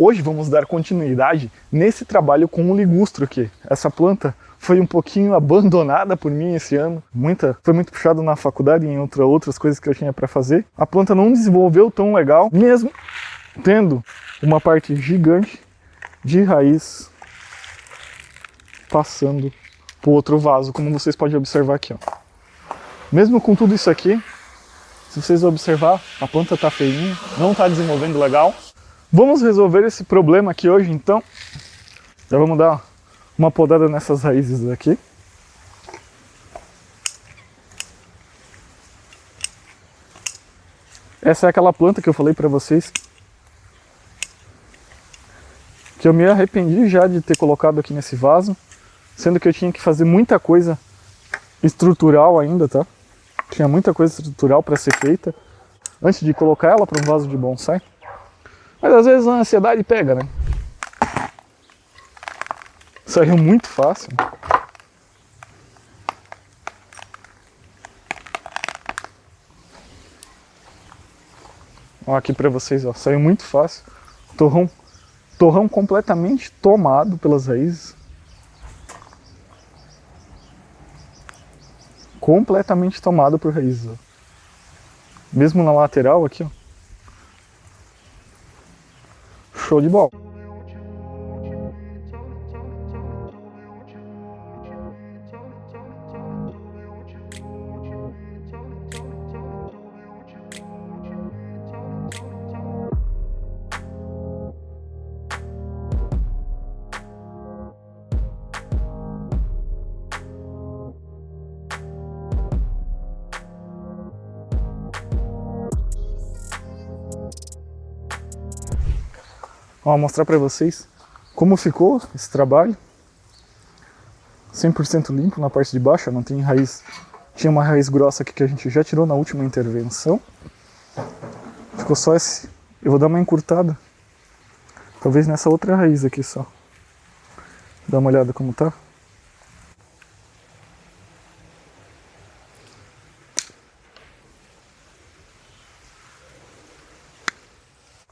Hoje vamos dar continuidade nesse trabalho com o ligustro aqui. Essa planta foi um pouquinho abandonada por mim esse ano. Foi muito puxado na faculdade e em outras coisas que eu tinha para fazer. A planta não desenvolveu tão legal, mesmo tendo uma parte gigante de raiz passando para o outro vaso, como vocês podem observar aqui, ó. Mesmo com tudo isso aqui, se vocês observar, a planta tá feinha, não tá desenvolvendo legal. Vamos resolver esse problema aqui hoje, então. Já vamos dar uma podada nessas raízes aqui. Essa é aquela planta que eu falei para vocês que eu me arrependi já de ter colocado aqui nesse vaso, sendo que eu tinha que fazer muita coisa estrutural ainda, tá? Tinha muita coisa estrutural para ser feita antes de colocar ela para um vaso de bonsai. Mas às vezes a ansiedade pega, né? Saiu muito fácil. Ó, aqui para vocês, ó, saiu muito fácil. Torrão completamente tomado pelas raízes. Completamente tomado por raízes, ó. Mesmo na lateral aqui, ó. Show de bola. Vou mostrar para vocês como ficou esse trabalho. 100% limpo na parte de baixo, não tem raiz. Tinha uma raiz grossa aqui que a gente já tirou na última intervenção. Ficou só esse. Eu vou dar uma encurtada. Talvez nessa outra raiz aqui só. Dá uma olhada como tá.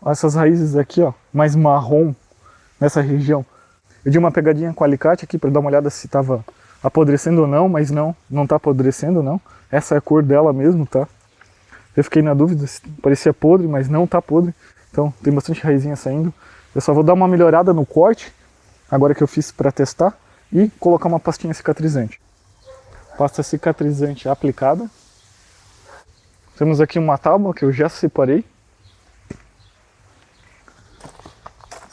Essas raízes aqui, ó, mais marrom nessa região. Eu dei uma pegadinha com o alicate aqui para dar uma olhada se estava apodrecendo ou não, mas não tá apodrecendo não. Essa é a cor dela mesmo, tá? Eu fiquei na dúvida se parecia podre, mas não tá podre. Então tem bastante raizinha saindo. Eu só vou dar uma melhorada no corte, agora que eu fiz para testar, e colocar uma pastinha cicatrizante. Pasta cicatrizante aplicada. Temos aqui uma tábua que eu já separei.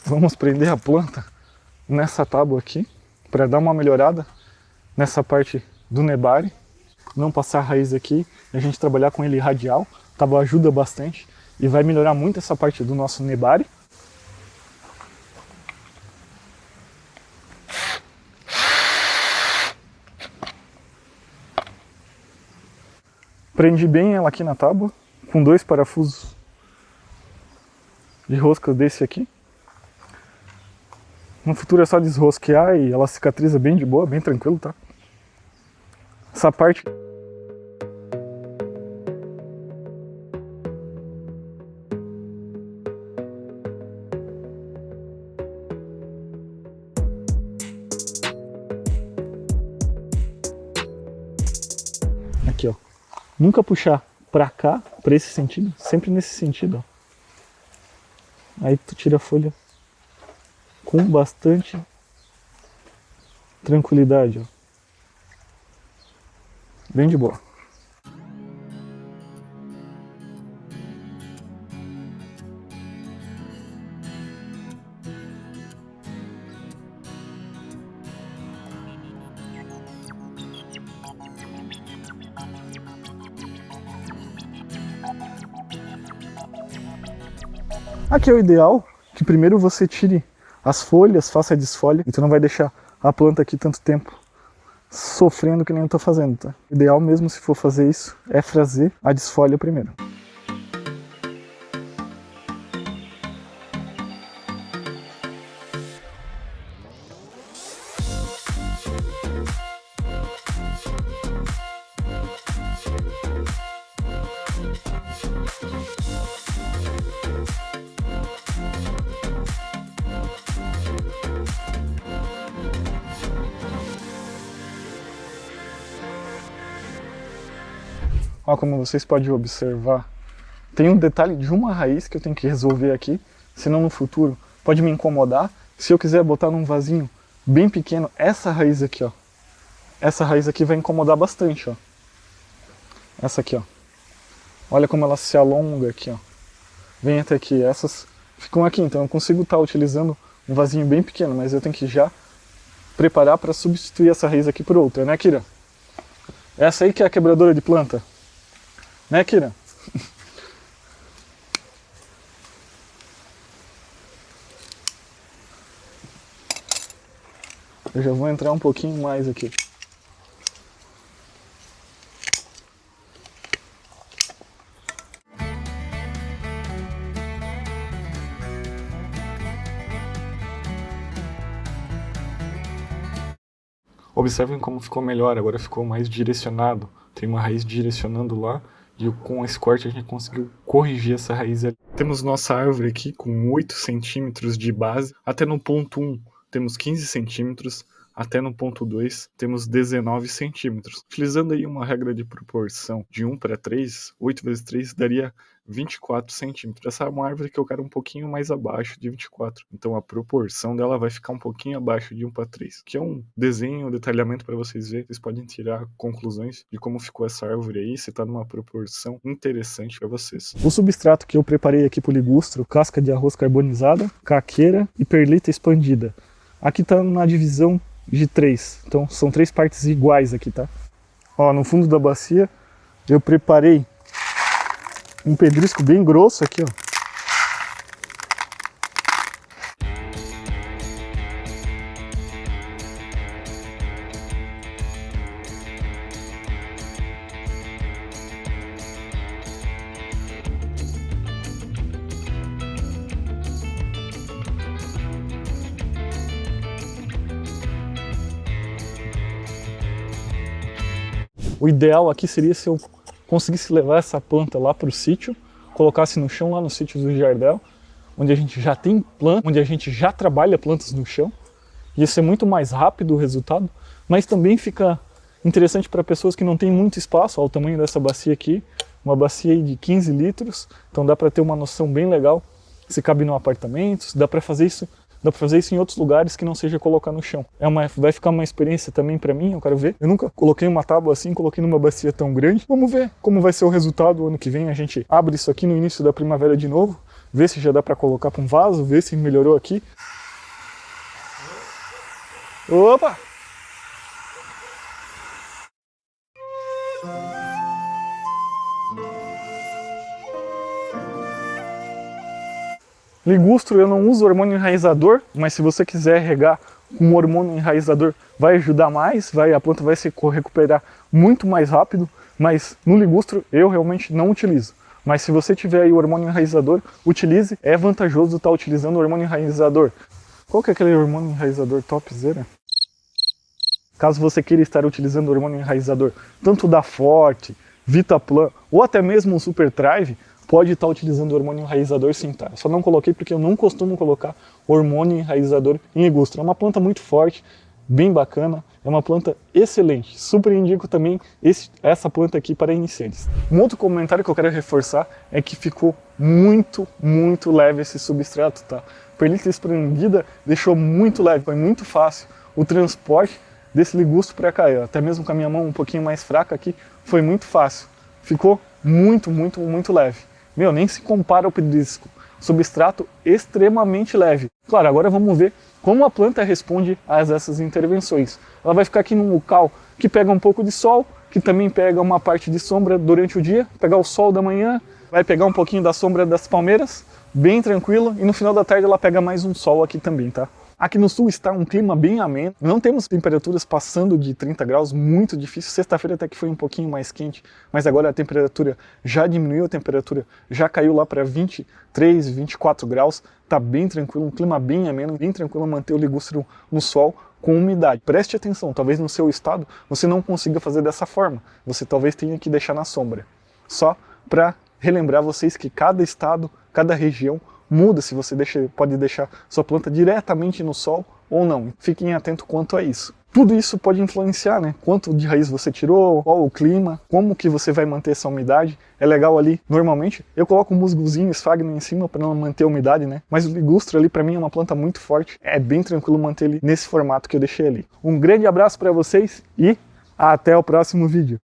Vamos prender a planta nessa tábua aqui, para dar uma melhorada nessa parte do nebari. Não passar a raiz aqui, a gente trabalhar com ele radial. A tábua ajuda bastante e vai melhorar muito essa parte do nosso nebari. Prendi bem ela aqui na tábua, com 2 parafusos de rosca desse aqui. No futuro é só desrosquear e ela cicatriza bem de boa, bem tranquilo, tá? Essa parte... Aqui, ó. Nunca puxar pra cá, pra esse sentido, sempre nesse sentido, ó. Aí tu tira a folha com bastante tranquilidade, ó. Bem de boa. Aqui é o ideal que primeiro você tire as folhas, faça a desfolha, e tu não vai deixar a planta aqui tanto tempo sofrendo que nem eu tô fazendo, tá? O ideal mesmo, se for fazer isso, é fazer a desfolha primeiro. Ó, como vocês podem observar, tem um detalhe de uma raiz que eu tenho que resolver aqui, senão no futuro pode me incomodar. Se eu quiser botar num vasinho bem pequeno, essa raiz aqui, ó. Essa raiz aqui vai incomodar bastante, ó. Essa aqui, ó. Olha como ela se alonga aqui, ó. Vem até aqui. Essas ficam aqui, então eu consigo estar utilizando um vasinho bem pequeno, mas eu tenho que já preparar para substituir essa raiz aqui por outra, né, Kira? Essa aí que é a quebradora de planta. Né, Kira? Eu já vou entrar um pouquinho mais aqui. Observem como ficou melhor, agora ficou mais direcionado. Tem uma raiz direcionando lá e com esse corte a gente conseguiu corrigir essa raiz ali. Temos nossa árvore aqui com 8 centímetros de base. Até no ponto 1 temos 15 centímetros. Até no ponto 2 temos 19 centímetros. Utilizando aí uma regra de proporção de 1 para 3, 8 vezes 3 daria 24 centímetros. Essa é uma árvore que eu quero um pouquinho mais abaixo de 24. Então a proporção dela vai ficar um pouquinho abaixo de 1 para 3. Que é um desenho, um detalhamento para vocês verem. Vocês podem tirar conclusões de como ficou essa árvore aí, se está numa proporção interessante para vocês. O substrato que eu preparei aqui para o ligustro, casca de arroz carbonizada, caqueira e perlita expandida. Aqui está na divisão de 3, então são 3 partes iguais aqui, tá? Ó, no fundo da bacia eu preparei um pedrisco bem grosso aqui, ó. O ideal aqui seria se eu conseguisse levar essa planta lá para o sítio, colocasse no chão lá no sítio do Jardel, onde a gente já tem planta, onde a gente já trabalha plantas no chão. Ia ser muito mais rápido o resultado, mas também fica interessante para pessoas que não têm muito espaço. Olha o tamanho dessa bacia aqui, uma bacia aí de 15 litros, então dá para ter uma noção bem legal se cabe no apartamento, dá para fazer isso. Dá pra fazer isso em outros lugares que não seja colocar no chão. Vai ficar uma experiência também pra mim, eu quero ver. Eu nunca coloquei uma tábua assim, coloquei numa bacia tão grande. Vamos ver como vai ser o resultado ano que vem. A gente abre isso aqui no início da primavera de novo, vê se já dá pra colocar pra um vaso, vê se melhorou aqui. Opa! Ligustro eu não uso hormônio enraizador, mas se você quiser regar com hormônio enraizador vai ajudar mais, a planta vai se recuperar muito mais rápido, mas no ligustro eu realmente não utilizo. Mas se você tiver aí o hormônio enraizador, utilize, é vantajoso estar utilizando o hormônio enraizador. Qual que é aquele hormônio enraizador topzera? Caso você queira estar utilizando o hormônio enraizador, tanto da Forte, Vitaplan ou até mesmo o Super Thrive, pode estar utilizando o hormônio enraizador sim, tá? Só não coloquei porque eu não costumo colocar hormônio enraizador em ligustro. É uma planta muito forte, bem bacana, é uma planta excelente. Super indico também essa planta aqui para iniciantes. Um outro comentário que eu quero reforçar é que ficou muito, muito leve esse substrato, tá? Perlita expandida deixou muito leve, foi muito fácil o transporte desse ligustro para cá. Até mesmo com a minha mão um pouquinho mais fraca aqui, foi muito fácil. Ficou muito, muito, muito leve. Meu, nem se compara ao pedrisco. Substrato extremamente leve. Claro, agora vamos ver como a planta responde a essas intervenções. Ela vai ficar aqui num local que pega um pouco de sol, que também pega uma parte de sombra durante o dia, pegar o sol da manhã, vai pegar um pouquinho da sombra das palmeiras, bem tranquilo, e no final da tarde ela pega mais um sol aqui também, tá? Aqui no sul está um clima bem ameno, não temos temperaturas passando de 30 graus, muito difícil. Sexta-feira até que foi um pouquinho mais quente, mas agora a temperatura já diminuiu, a temperatura já caiu lá para 23, 24 graus. Tá bem tranquilo, um clima bem ameno, bem tranquilo manter o ligustro no sol com umidade. Preste atenção, talvez no seu estado você não consiga fazer dessa forma, você talvez tenha que deixar na sombra. Só para relembrar vocês que cada estado, cada região muda, se você pode deixar sua planta diretamente no sol ou não. Fiquem atentos quanto a isso. Tudo isso pode influenciar, né? Quanto de raiz você tirou, qual o clima, como que você vai manter essa umidade. É legal ali, normalmente, eu coloco um musgozinho, esfagno em cima para não manter a umidade, né? Mas o ligustra ali para mim é uma planta muito forte, é bem tranquilo manter ele nesse formato que eu deixei ali. Um grande abraço para vocês e até o próximo vídeo.